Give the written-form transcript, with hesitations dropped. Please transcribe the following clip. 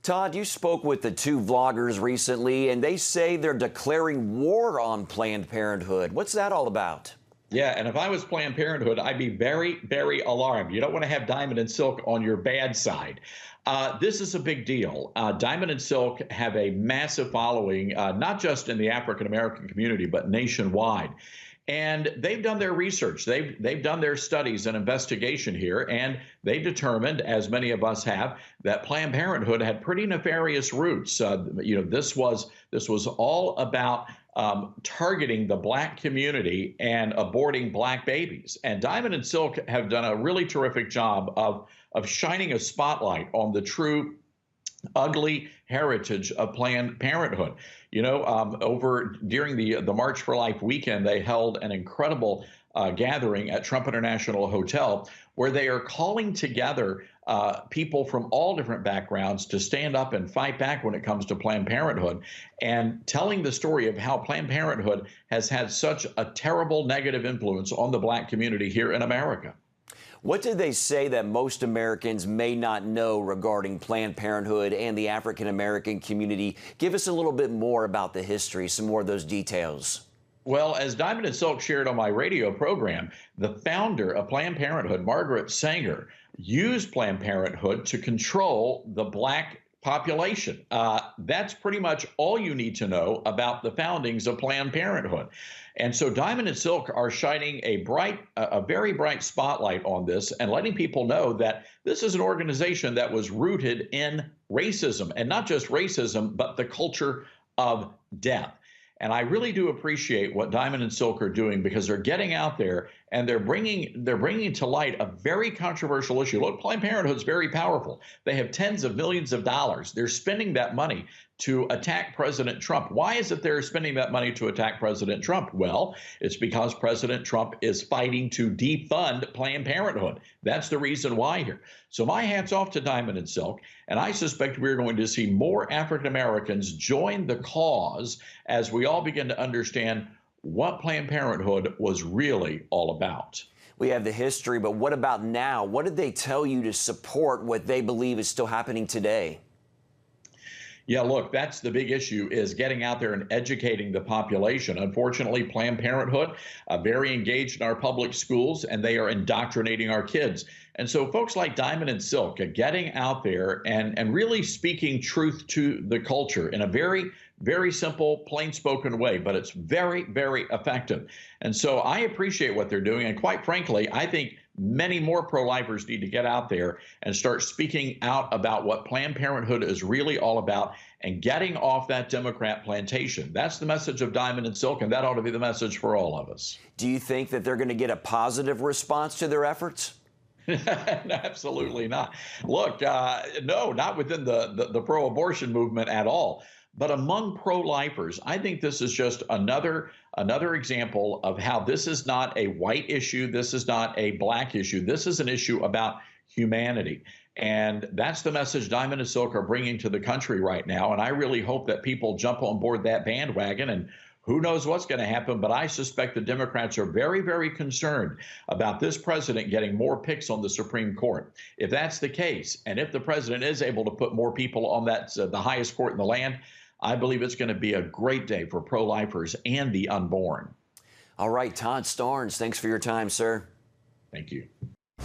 Todd, you spoke with the two vloggers recently, and they say they're declaring war on Planned Parenthood. What's that all about? Yeah, and if I was Planned Parenthood, I'd be very, very alarmed. You don't want to have Diamond and Silk on your bad side. This is a big deal. Diamond and Silk have a massive following, not just in the African American community, but nationwide. And they've done their research. They've done their studies and investigation here, and they determined, as many of us have, that Planned Parenthood had pretty nefarious roots. This was all about targeting the black community and aborting black babies. And Diamond and Silk have done a really terrific job of shining a spotlight on the true ugly heritage of Planned Parenthood. Over during the March for Life weekend, they held an incredible gathering at Trump International Hotel where they are calling together people from all different backgrounds to stand up and fight back when it comes to Planned Parenthood, and telling the story of how Planned Parenthood has had such a terrible negative influence on the black community here in America. What did they say that most Americans may not know regarding Planned Parenthood and the African American community? Give us a little bit more about the history, some more of those details. Well, as Diamond and Silk shared on my radio program, the founder of Planned Parenthood, Margaret Sanger, used Planned Parenthood to control the black population. That's pretty much all you need to know about the foundings of Planned Parenthood. And so Diamond and Silk are shining a very bright spotlight on this and letting people know that this is an organization that was rooted in racism, and not just racism, but the culture of death. And I really do appreciate what Diamond and Silk are doing, because they're getting out there and they're bringing to light a very controversial issue. Look, Planned Parenthood is very powerful. They have tens of millions of dollars. They're spending that money to attack President Trump. Why is it they're spending that money to attack President Trump? Well, it's because President Trump is fighting to defund Planned Parenthood. That's the reason why here. So my hat's off to Diamond and Silk, and I suspect we're going to see more African Americans join the cause as we all begin to understand what Planned Parenthood was really all about. We have the history, but what about now? What did they tell you to support what they believe is still happening today? Yeah, look, that's the big issue, is getting out there and educating the population. Unfortunately, Planned Parenthood very engaged in our public schools, and they are indoctrinating our kids. And so folks like Diamond and Silk are getting out there and really speaking truth to the culture in a very, very simple, plain-spoken way, but it's very, very effective. And so I appreciate what they're doing. And quite frankly, I think many more pro-lifers need to get out there and start speaking out about what Planned Parenthood is really all about and getting off that Democrat plantation. That's the message of Diamond and Silk, and that ought to be the message for all of us. Do you think that they're going to get a positive response to their efforts? Absolutely not. Look, no, not within the pro-abortion movement at all. But among pro-lifers, I think this is just another example of how this is not a white issue. This is not a black issue. This is an issue about humanity. And that's the message Diamond and Silk are bringing to the country right now. And I really hope that people jump on board that bandwagon. And who knows what's going to happen, but I suspect the Democrats are very, very concerned about this president getting more picks on the Supreme Court. If that's the case, and if the president is able to put more people on the highest court in the land, I believe it's going to be a great day for pro-lifers and the unborn. All right, Todd Starnes, thanks for your time, sir. Thank you.